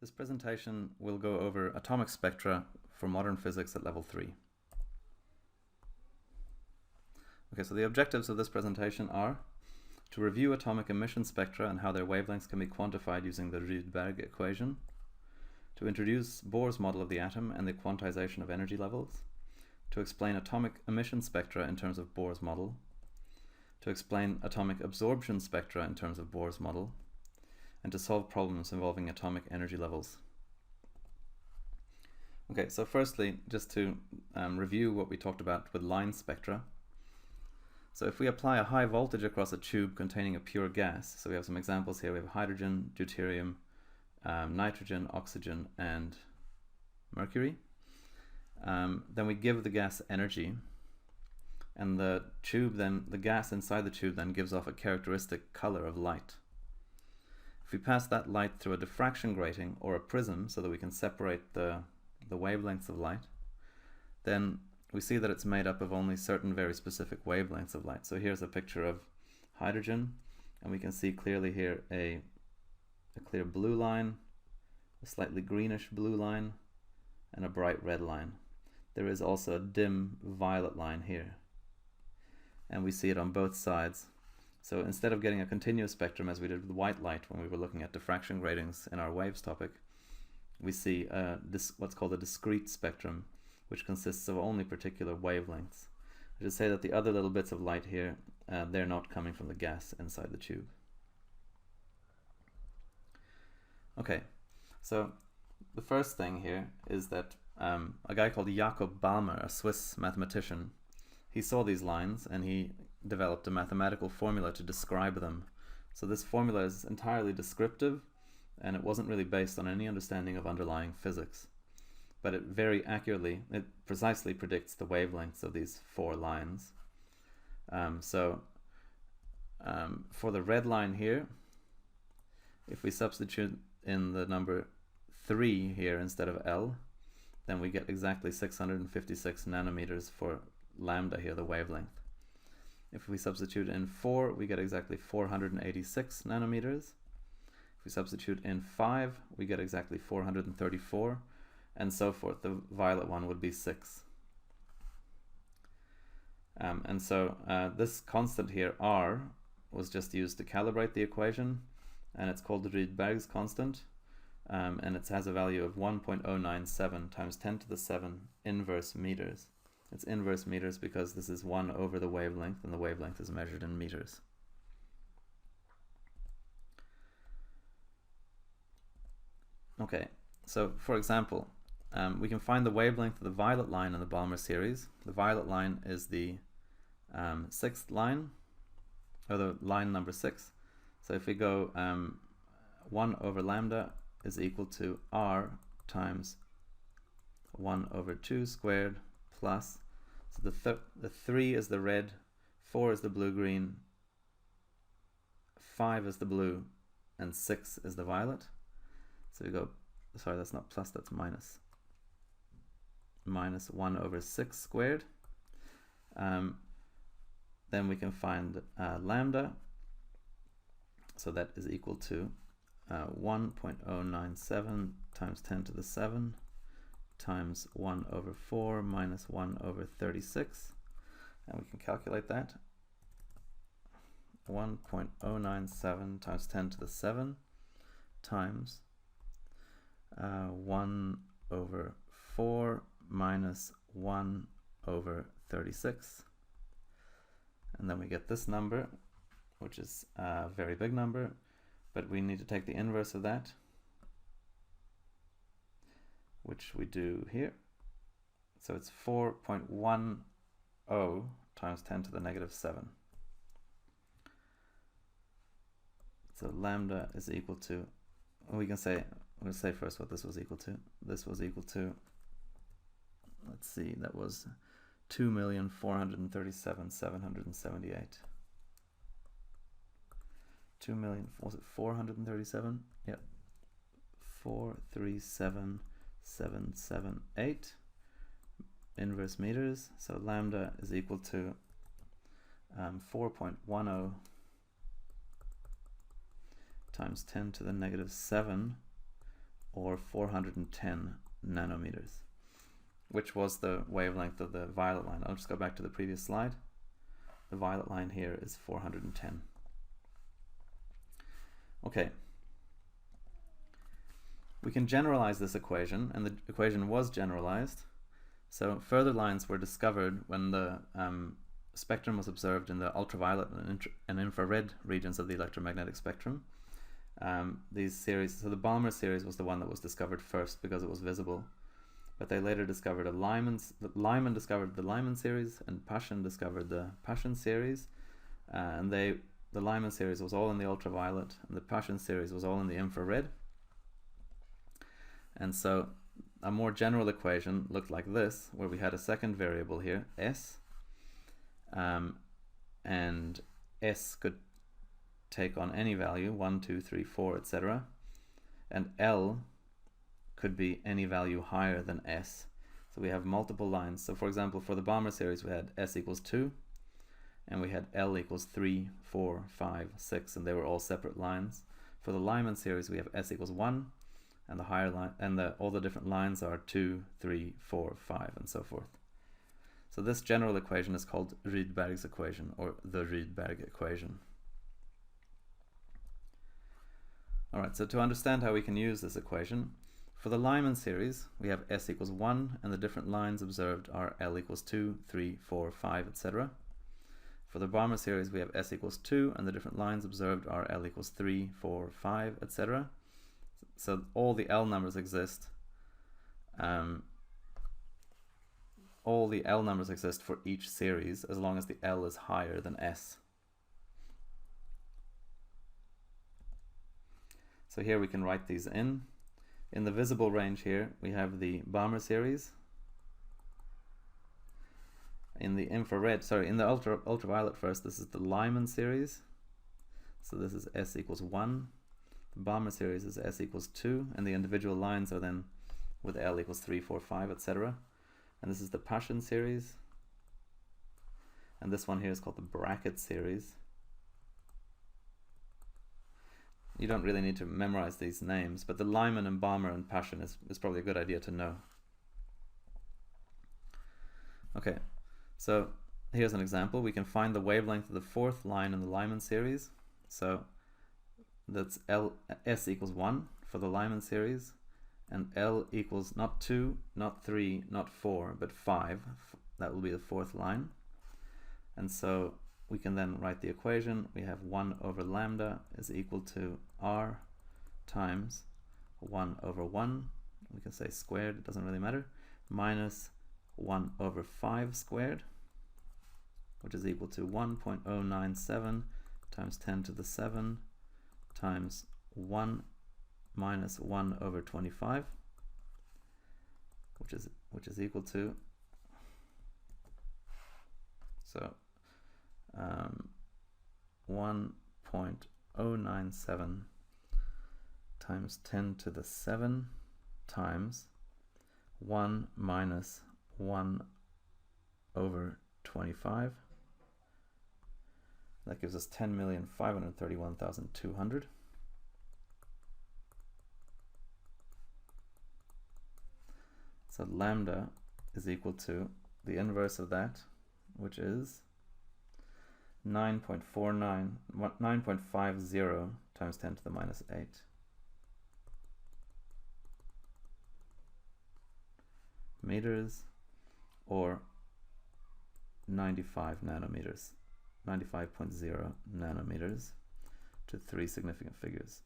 This presentation will go over atomic spectra for modern physics at level 3. Okay, so the objectives of this presentation are to review atomic emission spectra and how their wavelengths can be quantified using the Rydberg equation, to introduce Bohr's model of the atom and the quantization of energy levels, to explain atomic emission spectra in terms of Bohr's model, to explain atomic absorption spectra in terms of Bohr's model, and to solve problems involving atomic energy levels. Okay, so firstly, just to review what we talked about with line spectra. So if we apply a high voltage across a tube containing a pure gas, so we have some examples here, we have hydrogen, deuterium, nitrogen, oxygen, and mercury, then we give the gas energy, and the gas inside the tube then gives off a characteristic color of light. If we pass that light through a diffraction grating or a prism so that we can separate the wavelengths of light, then we see that it's made up of only certain very specific wavelengths of light. So here's a picture of hydrogen, and we can see clearly here a clear blue line, a slightly greenish blue line, and a bright red line. There is also a dim violet line here, and we see it on both sides. So instead of getting a continuous spectrum as we did with white light when we were looking at diffraction gratings in our waves topic, we see what's called a discrete spectrum, which consists of only particular wavelengths. I should say that the other little bits of light here, they're not coming from the gas inside the tube. Okay, so the first thing here is that a guy called Balmer, a Swiss mathematician, he saw these lines and he developed a mathematical formula to describe them. So this formula is entirely descriptive, and it wasn't really based on any understanding of underlying physics. But it precisely predicts the wavelengths of these four lines. For the red line here, if we substitute in the number 3 here instead of L, then we get exactly 656 nanometers for lambda here, the wavelength. If we substitute in 4, we get exactly 486 nanometers. If we substitute in 5, we get exactly 434, and so forth. The violet one would be 6. This constant here, R, was just used to calibrate the equation, and it's called the Rydberg's constant, and it has a value of 1.097 times 10 to the 7 inverse meters. It's inverse meters because this is 1 over the wavelength, and the wavelength is measured in meters. Okay, so for example, we can find the wavelength of the violet line in the Balmer series. The violet line is the 6th line, or the line number 6. So if we go 1 over lambda is equal to R times 1 over 2 squared plus, so the 3 is the red, 4 is the blue-green, 5 is the blue, and 6 is the violet. So we go, sorry, that's not plus, that's minus. Minus 1 over 6 squared. Then we can find lambda, so that is equal to 1.097 times 10 to the 7 times 1 over 4 minus 1 over 36, and we can calculate that. 1.097 times 10 to the 7 times 1 over 4 minus 1 over 36, and then we get this number, which is a very big number, but we need to take the inverse of that, which we do here. So it's 4.10 times 10 to the negative 7. So lambda is equal to, we'll say first what this was equal to. This was equal to, let's see, that was 2,437,778. 2 million, was it 437? Yep. 437,778 inverse meters. So lambda is equal to 4.10 times 10 to the negative 7 or 410 nanometers, which was the wavelength of the violet line. I'll just go back to the previous slide. The violet line here is 410. Okay. We can generalize this equation, and the equation was generalized. So further lines were discovered when the spectrum was observed in the ultraviolet and infrared regions of the electromagnetic spectrum. These series, so the Balmer series was the one that was discovered first because it was visible, but they later discovered Lyman discovered the Lyman series, and Paschen discovered the Paschen series, and the Lyman series was all in the ultraviolet, and the Paschen series was all in the infrared. And so a more general equation looked like this, where we had a second variable here, S, and S could take on any value, 1, 2, 3, 4, etc. And L could be any value higher than S. So we have multiple lines. So for example, for the Balmer series, we had S equals 2, and we had L equals 3, 4, 5, 6, and they were all separate lines. For the Lyman series, we have S equals 1, and the higher line, and all the different lines are 2, 3, 4, 5, and so forth. So this general equation is called Rydberg's equation, or the Rydberg equation. Alright, so to understand how we can use this equation, for the Lyman series, we have S equals 1, and the different lines observed are L equals 2, 3, 4, 5, etc. For the Balmer series, we have S equals 2, and the different lines observed are L equals 3, 4, 5, etc. So all the L numbers exist. All the L numbers exist for each series as long as the L is higher than S. So here we can write these in. In the visible range here, we have the Balmer series. In the infrared, in the ultraviolet first, this is the Lyman series. So this is S equals 1. The Balmer series is S equals 2, and the individual lines are then with L equals 3, 4, 5, etc. And this is the Paschen series. And this one here is called the bracket series. You don't really need to memorize these names, but the Lyman and Balmer and Paschen is probably a good idea to know. Okay, so here's an example. We can find the wavelength of the fourth line in the Lyman series. So that's S equals 1 for the Lyman series, and L equals not 2, not 3, not 4, but 5. That will be the fourth line. And so we can then write the equation. We have 1 over lambda is equal to R times 1 over 1. We can say squared, it doesn't really matter, minus 1 over 5 squared, which is equal to 1.097 times 10 to the 7 times 1 minus 1 over 25, which is equal to 1.097 times 10 to the 7 times 1 minus 1 over 25. That gives us 10,531,200. So lambda is equal to the inverse of that, which is 9.50 times 10 to the minus 8. Meters, or 95 nanometers. 95.0 nanometers to 3 significant figures.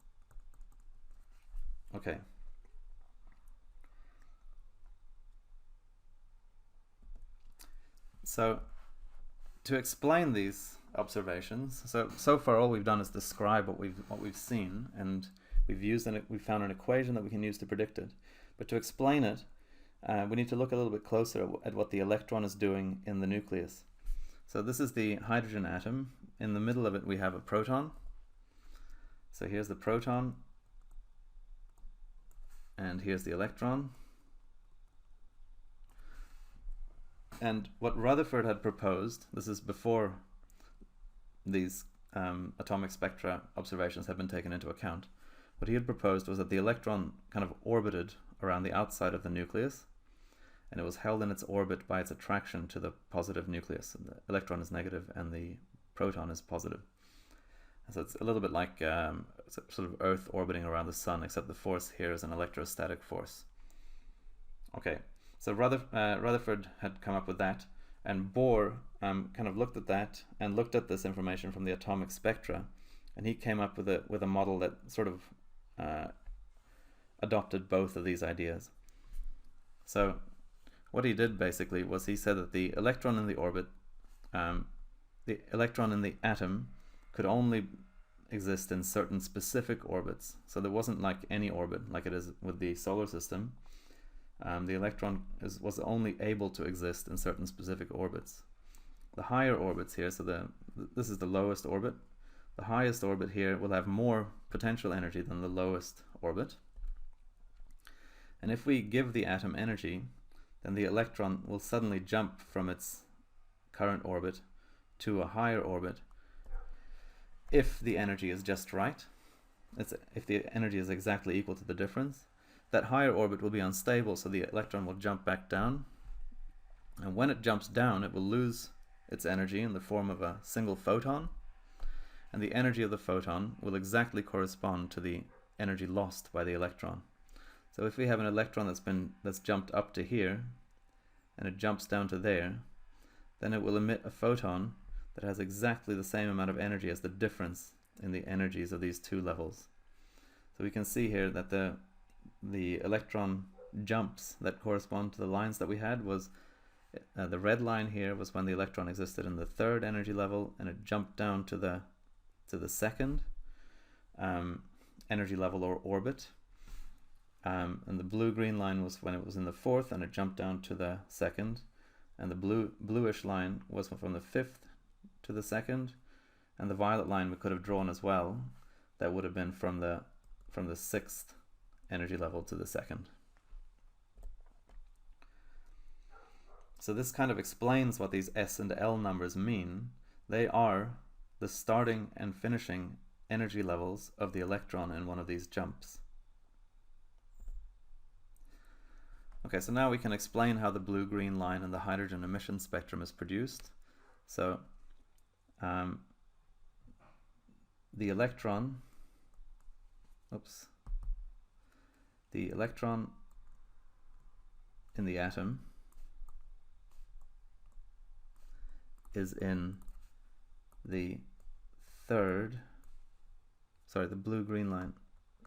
Okay. So to explain these observations, so far all we've done is describe what we've seen, and we found an equation that we can use to predict it. But to explain it, we need to look a little bit closer at what the electron is doing in the nucleus. So this is the hydrogen atom. In the middle of it we have a proton. So here's the proton, and here's the electron. And what Rutherford had proposed, this is before these atomic spectra observations have been taken into account, What he had proposed was that the electron kind of orbited around the outside of the nucleus, and it was held in its orbit by its attraction to the positive nucleus. And the electron is negative and the proton is positive. So it's a little bit like sort of Earth orbiting around the sun, except the force here is an electrostatic force. Okay, so Rutherford had come up with that, and Bohr kind of looked at that and looked at this information from the atomic spectra, and he came up with a model that sort of adopted both of these ideas. So what he did basically was he said that the electron in the orbit, the electron in the atom, could only exist in certain specific orbits. So there wasn't like any orbit like it is with the solar system. The electron was only able to exist in certain specific orbits. The higher orbits here, so this is the lowest orbit. The highest orbit here will have more potential energy than the lowest orbit. And if we give the atom energy, then the electron will suddenly jump from its current orbit to a higher orbit if the energy is just right. If the energy is exactly equal to the difference. That higher orbit will be unstable, so the electron will jump back down. And when it jumps down, it will lose its energy in the form of a single photon. And the energy of the photon will exactly correspond to the energy lost by the electron. So if we have an electron that's jumped up to here, and it jumps down to there, then it will emit a photon that has exactly the same amount of energy as the difference in the energies of these two levels. So we can see here that the electron jumps that correspond to the lines that we had was the red line here was when the electron existed in the third energy level, and it jumped down to the second energy level or orbit. And the blue-green line was when it was in the fourth, and it jumped down to the second. And the bluish line was from the fifth to the second, and the violet line we could have drawn as well. That would have been from the sixth energy level to the second. So this kind of explains what these S and L numbers mean. They are the starting and finishing energy levels of the electron in one of these jumps. Okay, so now we can explain how the blue-green line in the hydrogen emission spectrum is produced. So the electron in the atom is in the third, sorry, the blue-green line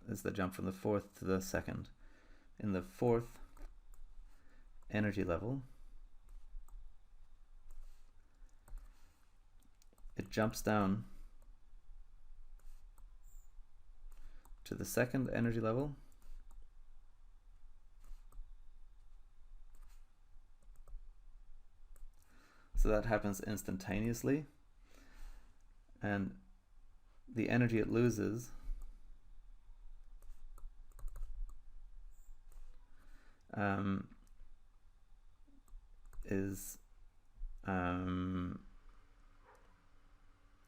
is the jump from the fourth to the second. In the fourth energy level, it jumps down to the second energy level, so that happens instantaneously, and the energy it loses is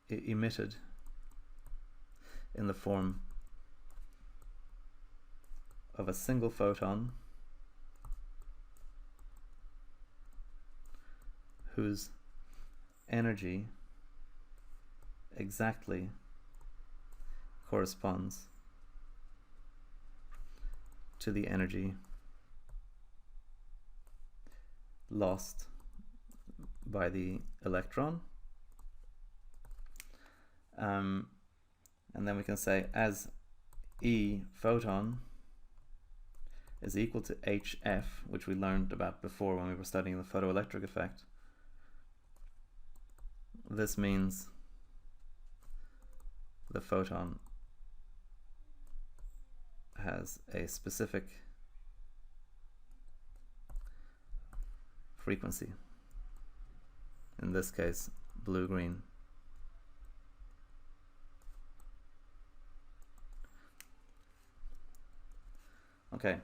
emitted in the form of a single photon whose energy exactly corresponds to the energy lost by the electron. And then we can say as E photon is equal to HF, which we learned about before when we were studying the photoelectric effect. This means the photon has a specific frequency, in this case blue-green. Okay,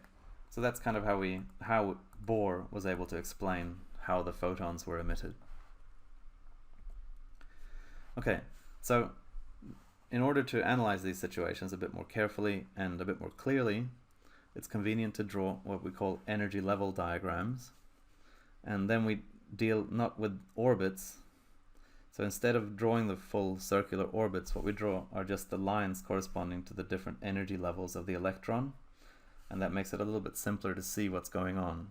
so that's kind of how Bohr was able to explain how the photons were emitted. Okay, so in order to analyze these situations a bit more carefully and a bit more clearly, it's convenient to draw what we call energy level diagrams. And then we deal not with orbits. So instead of drawing the full circular orbits, what we draw are just the lines corresponding to the different energy levels of the electron. And that makes it a little bit simpler to see what's going on.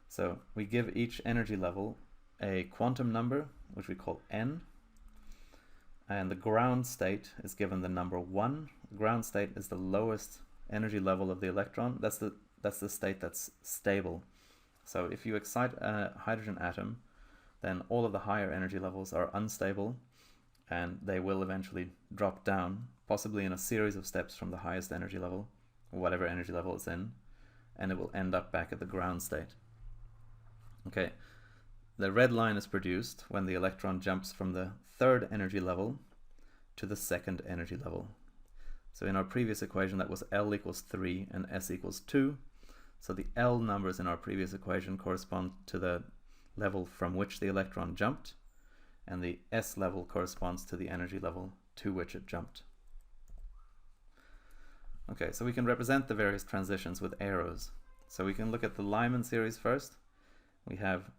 So we give each energy level a quantum number, which we call n. And the ground state is given the number 1. Ground state is the lowest energy level of the electron. That's the state that's stable. So if you excite a hydrogen atom, then all of the higher energy levels are unstable, and they will eventually drop down, possibly in a series of steps from the highest energy level, or whatever energy level it's in, and it will end up back at the ground state. Okay, the red line is produced when the electron jumps from the third energy level to the second energy level. So in our previous equation, that was L equals 3 and S equals 2. So the L numbers in our previous equation correspond to the level from which the electron jumped, and the S level corresponds to the energy level to which it jumped. Okay, so we can represent the various transitions with arrows. So we can look at the Lyman series first. We have,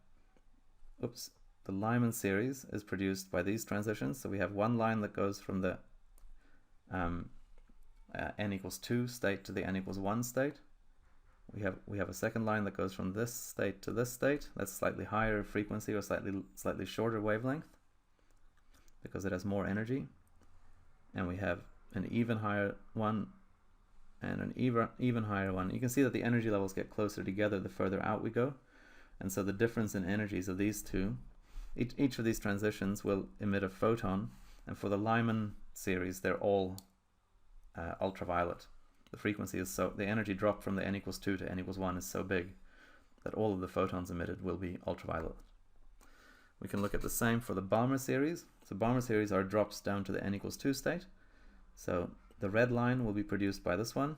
the Lyman series is produced by these transitions. So we have one line that goes from the n equals 2 state to the n equals 1 state. We have a second line that goes from this state to this state. That's slightly higher frequency or slightly shorter wavelength because it has more energy. And we have an even higher one and an even higher one. You can see that the energy levels get closer together the further out we go. And so the difference in energies of these two, each of these transitions will emit a photon. And for the Lyman series, they're all ultraviolet. The frequency is the energy drop from the n equals 2 to n equals 1 is so big that all of the photons emitted will be ultraviolet. We can look at the same for the Balmer series. So Balmer series are drops down to the n equals 2 state. So the red line will be produced by this one.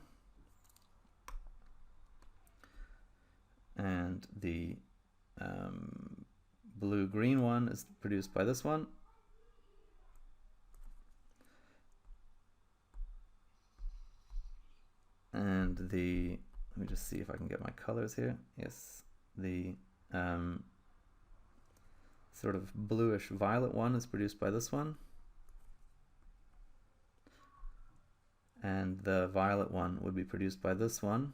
And the blue-green one is produced by this one. And let me just see if I can get my colors here. Yes, the sort of bluish violet one is produced by this one. And the violet one would be produced by this one.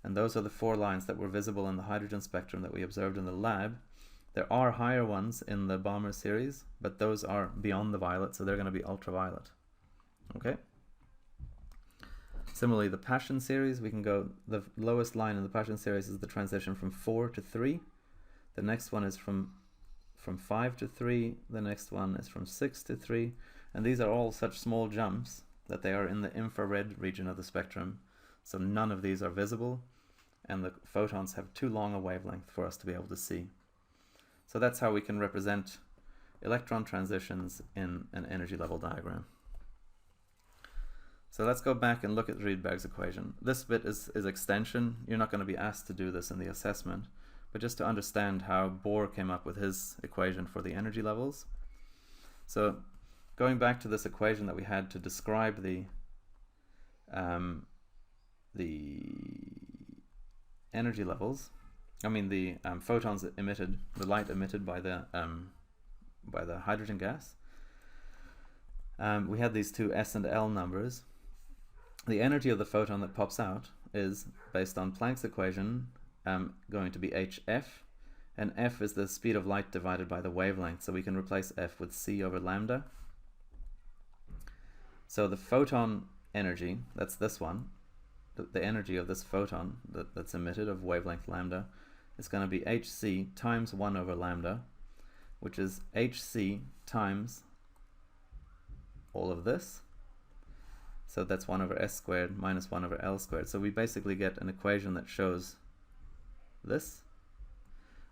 And those are the 4 lines that were visible in the hydrogen spectrum that we observed in the lab. There are higher ones in the Balmer series, but those are beyond the violet, so they're going to be ultraviolet. Okay. Similarly, the Passion series, we can go, the lowest line in the Passion series is the transition from 4 to 3. The next one is from 5 to 3. The next one is from 6 to 3. And these are all such small jumps that they are in the infrared region of the spectrum. So none of these are visible, and the photons have too long a wavelength for us to be able to see. So that's how we can represent electron transitions in an energy level diagram. So let's go back and look at Rydberg's equation. This bit is extension. You're not going to be asked to do this in the assessment, but just to understand how Bohr came up with his equation for the energy levels. So going back to this equation that we had to describe the energy levels, the photons emitted, the light emitted by the hydrogen gas. We had these two S and L numbers. The energy of the photon that pops out is, based on Planck's equation, going to be hf, and f is the speed of light divided by the wavelength, so we can replace f with c over lambda. So the photon energy, that's this one, the energy of this photon that's emitted of wavelength lambda, is going to be hc times 1 over lambda, which is hc times all of this. So that's 1 over s squared minus 1 over L squared. So we basically get an equation that shows this,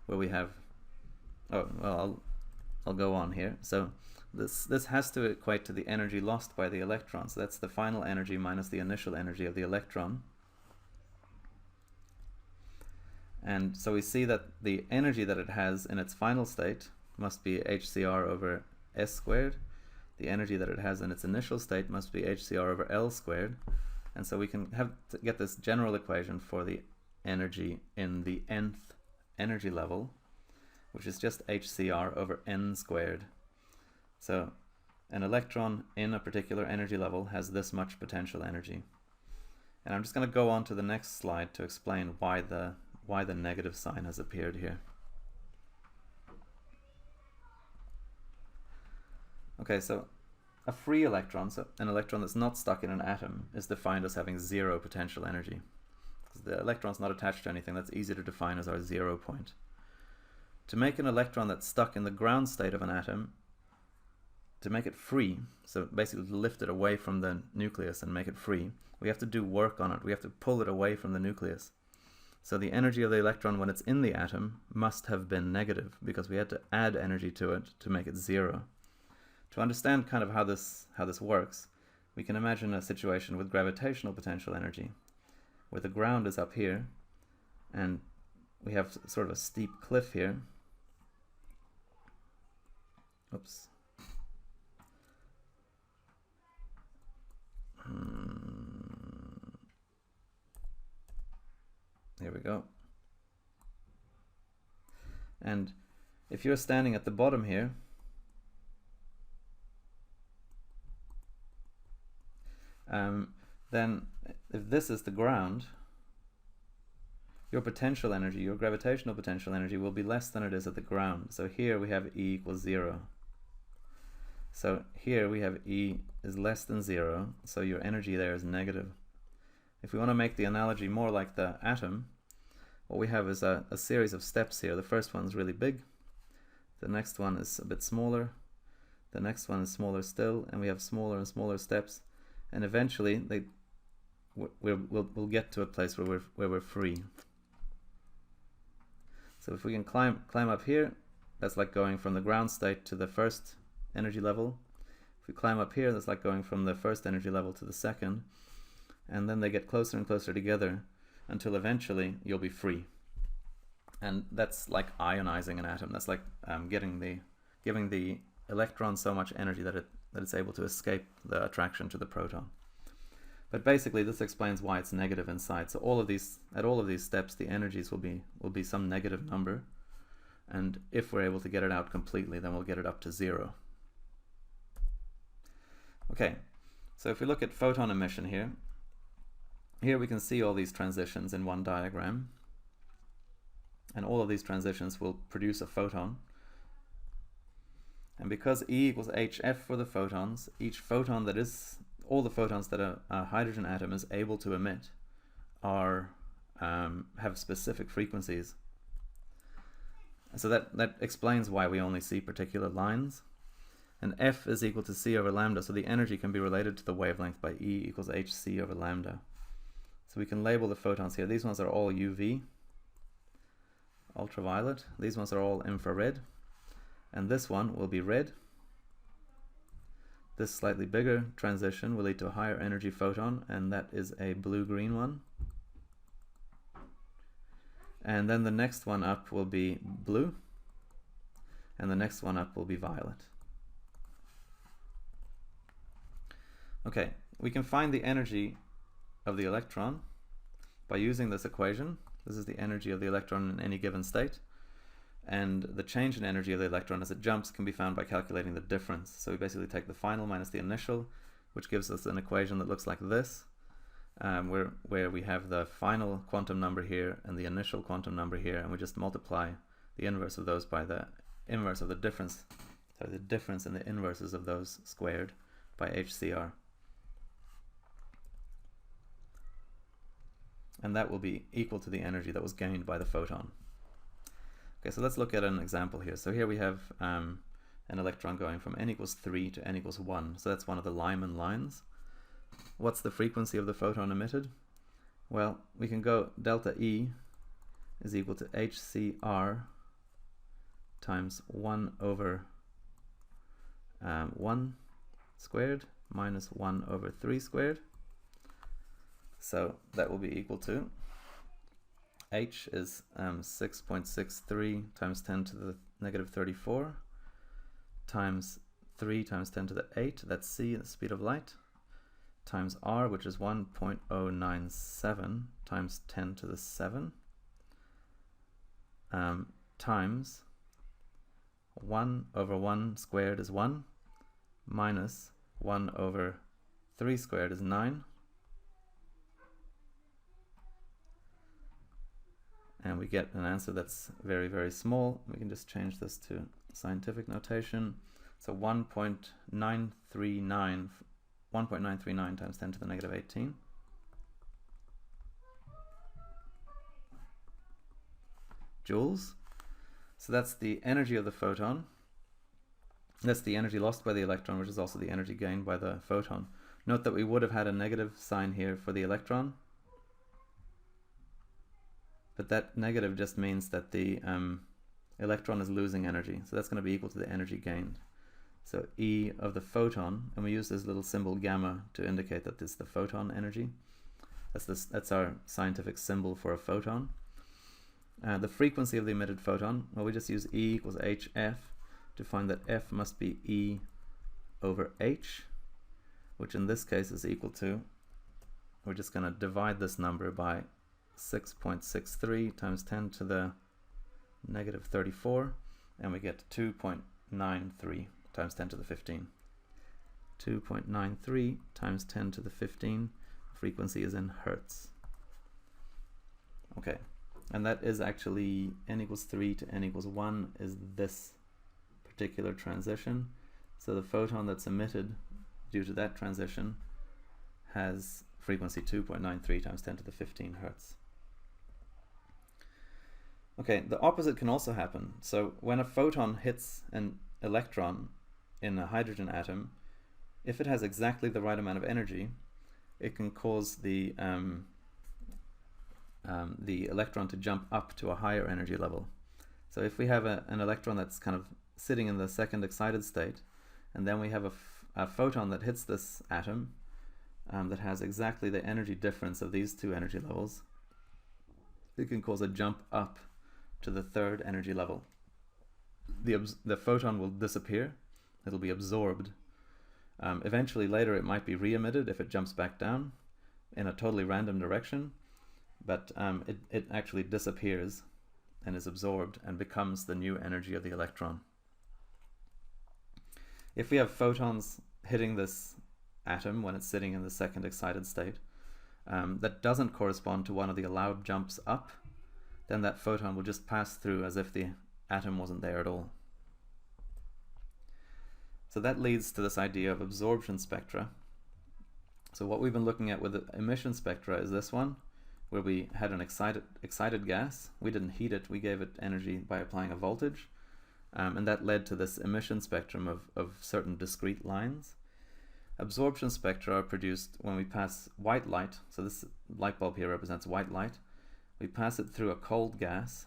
where we have, I'll go on here. So this has to equate to the energy lost by the electron. So that's the final energy minus the initial energy of the electron. And so we see that the energy that it has in its final state must be hcr over s squared. the energy that it has in its initial state must be hcr over L squared. And so we can get this general equation for the energy in the nth energy level, which is just hcr over n squared. So an electron in a particular energy level has this much potential energy. And I'm just going to go on to the next slide to explain why the negative sign has appeared here. Okay, so a free electron, so an electron that's not stuck in an atom, is defined as having zero potential energy. Because the electron's not attached to anything, that's easy to define as our 0 point. To make an electron that's stuck in the ground state of an atom, to make it free, so basically to lift it away from the nucleus and make it free, we have to do work on it. We have to pull it away from the nucleus. So the energy of the electron when it's in the atom must have been negative, because we had to add energy to it to make it 0. To understand kind of how this works, we can imagine a situation with gravitational potential energy, where the ground is up here, and we have sort of a steep cliff here. Oops. Here we go. And if you're standing at the bottom here, then if this is the ground, your potential energy, your gravitational potential energy, will be less than it is at the ground. So here we have E equals 0. So here we have E is less than 0, so your energy there is negative. If we want to make the analogy more like the atom, what we have is a series of steps here. The first one is really big, the next one is a bit smaller, the next one is smaller still, and we have smaller and smaller steps, and eventually we'll get to a place where we're free. So if we can climb up here, that's like going from the ground state to the first energy level. If we climb up here, that's like going from the first energy level to the second, and then they get closer and closer together until eventually you'll be free. And that's like ionizing an atom. That's like giving the electron so much energy that it's able to escape the attraction to the proton. But basically this explains why it's negative inside. So at all of these steps, the energies will be some negative number, and if we're able to get it out completely, then we'll get it up to 0. Okay, so if we look at photon emission here we can see all these transitions in one diagram, and all of these transitions will produce a photon. And because E equals hf for the photons, each photon all the photons that a hydrogen atom is able to emit have specific frequencies. So that explains why we only see particular lines. And F is equal to c over lambda, so the energy can be related to the wavelength by E equals hc over lambda. So we can label the photons here. These ones are all UV, ultraviolet. These ones are all infrared. And this one will be red. This slightly bigger transition will lead to a higher energy photon, and that is a blue-green one. And then the next one up will be blue, and the next one up will be violet. Okay, we can find the energy of the electron by using this equation. This is the energy of the electron in any given state. And the change in energy of the electron as it jumps can be found by calculating the difference. So we basically take the final minus the initial, which gives us an equation that looks like this, where we have the final quantum number here and the initial quantum number here, and we just multiply the inverse of those by the inverse of the difference, so the difference in the inverses of those squared by hcr. And that will be equal to the energy that was gained by the photon. Okay, so let's look at an example here. So here we have an electron going from n equals 3 to n equals 1. So that's one of the Lyman lines. What's the frequency of the photon emitted? Well, we can go delta E is equal to hcr times 1 over 1 squared minus 1 over 3 squared. So that will be equal to H is 6.63 times 10 to the negative 34 times 3 times 10 to the 8, that's c, the speed of light, times r, which is 1.097 times 10 to the 7, times 1 over 1 squared is 1, minus 1 over 3 squared is 9, and we get an answer that's very, very small. We can just change this to scientific notation. So 1.939 times 10 to the negative 18. Joules. So that's the energy of the photon. That's the energy lost by the electron, which is also the energy gained by the photon. Note that we would have had a negative sign here for the electron, but that negative just means that the electron is losing energy. So that's going to be equal to the energy gained. So E of the photon, and we use this little symbol gamma to indicate that this is the photon energy. That's our scientific symbol for a photon. The frequency of the emitted photon, well, we just use E equals hf to find that f must be E over h, which in this case is equal to, we're just going to divide this number by 6.63 times 10 to the negative 34, and we get 2.93 times 10 to the 15. 2.93 times 10 to the 15, frequency is in hertz. Okay, and that is actually n equals 3 to n equals 1 is this particular transition. So the photon that's emitted due to that transition has frequency 2.93 times 10 to the 15 hertz. Okay, the opposite can also happen. So when a photon hits an electron in a hydrogen atom, if it has exactly the right amount of energy, it can cause the electron to jump up to a higher energy level. So if we have an electron that's kind of sitting in the second excited state, and then we have a photon that hits this atom that has exactly the energy difference of these two energy levels, it can cause a jump up to the third energy level. The photon will disappear, it'll be absorbed. Eventually later it might be re-emitted if it jumps back down in a totally random direction, but it actually disappears and is absorbed and becomes the new energy of the electron. If we have photons hitting this atom when it's sitting in the second excited state, that doesn't correspond to one of the allowed jumps up, then that photon will just pass through as if the atom wasn't there at all. So that leads to this idea of absorption spectra. So what we've been looking at with the emission spectra is this one, where we had an excited gas. We didn't heat it, we gave it energy by applying a voltage, and that led to this emission spectrum of certain discrete lines. Absorption spectra are produced when we pass white light, so this light bulb here represents white light. We pass it through a cold gas,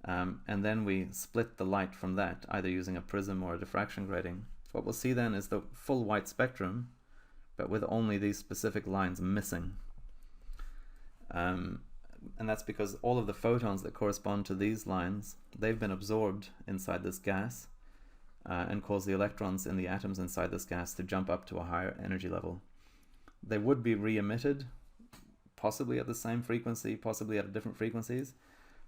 and then we split the light from that, either using a prism or a diffraction grating. What we'll see then is the full white spectrum, but with only these specific lines missing. And that's because all of the photons that correspond to these lines, they've been absorbed inside this gas and cause the electrons in the atoms inside this gas to jump up to a higher energy level. They would be re-emitted, possibly at the same frequency, possibly at different frequencies,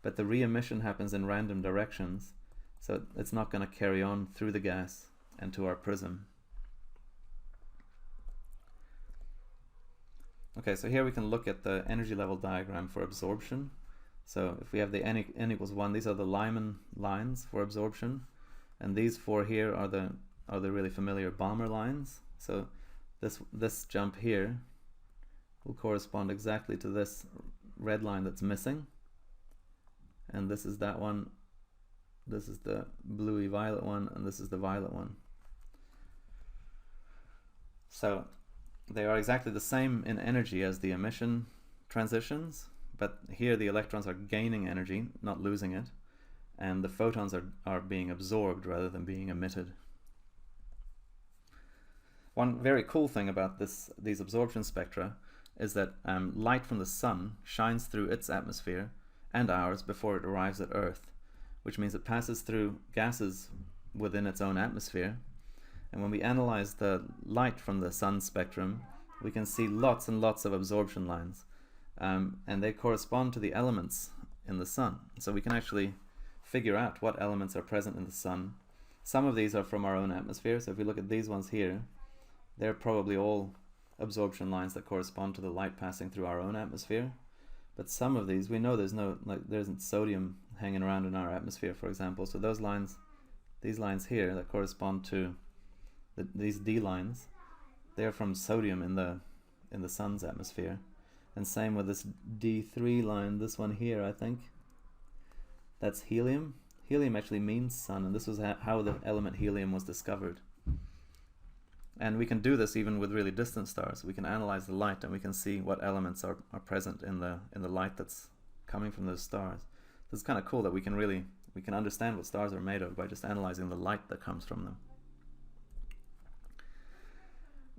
but the re-emission happens in random directions, so it's not going to carry on through the gas and to our prism. Okay, so here we can look at the energy level diagram for absorption. So if we have the n equals 1, these are the Lyman lines for absorption, and these four here are the really familiar Balmer lines. So this jump here will correspond exactly to this red line that's missing, and this is that one, this is the bluey violet one, and this is the violet one. So they are exactly the same in energy as the emission transitions, but here the electrons are gaining energy, not losing it, and the photons are being absorbed rather than being emitted. One very cool thing about these absorption spectra is that light from the sun shines through its atmosphere and ours before it arrives at Earth, which means it passes through gases within its own atmosphere, And when we analyze the light from the sun spectrum, we can see lots and lots of absorption lines. And they correspond to the elements in the sun. So we can actually figure out what elements are present in the sun. Some of these are from our own atmosphere. So if we look at these ones here, they're probably all absorption lines that correspond to the light passing through our own atmosphere. But some of these, we know there isn't sodium hanging around in our atmosphere, for example. So those lines, these lines here that correspond to these D lines, they're from sodium in the sun's atmosphere. And same with this D3 line, this one here, I think. That's helium. Helium actually means sun, and this was how the element helium was discovered. And we can do this even with really distant stars. We can analyze the light and we can see what elements are present in the light that's coming from those stars. So it's kind of cool that we can understand what stars are made of by just analyzing the light that comes from them.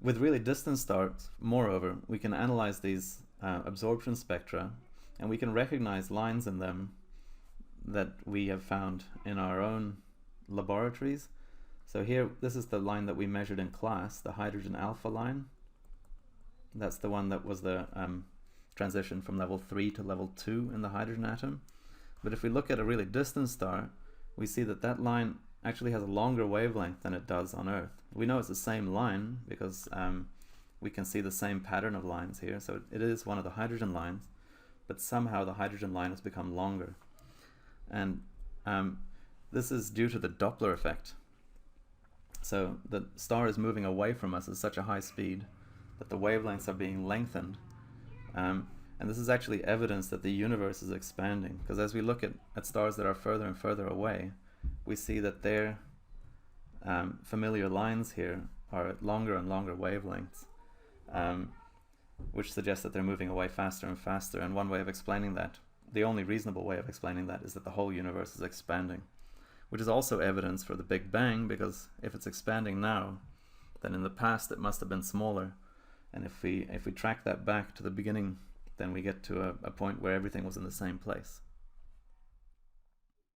With really distant stars, moreover, we can analyze these absorption spectra, and we can recognize lines in them that we have found in our own laboratories. So here, this is the line that we measured in class, the hydrogen alpha line. That's the one that was the transition from level 3 to level 2 in the hydrogen atom. But if we look at a really distant star, we see that that line actually has a longer wavelength than it does on Earth. We know it's the same line because we can see the same pattern of lines here. So it is one of the hydrogen lines, but somehow the hydrogen line has become longer. And this is due to the Doppler effect. So the star is moving away from us at such a high speed that the wavelengths are being lengthened. And this is actually evidence that the universe is expanding, because as we look at stars that are further and further away, we see that their familiar lines here are at longer and longer wavelengths, which suggests that they're moving away faster and faster. And one way of explaining that, the only reasonable way of explaining that, is that the whole universe is expanding, which is also evidence for the Big Bang, because if it's expanding now, then in the past it must have been smaller. And if we track that back to the beginning, then we get to a point where everything was in the same place.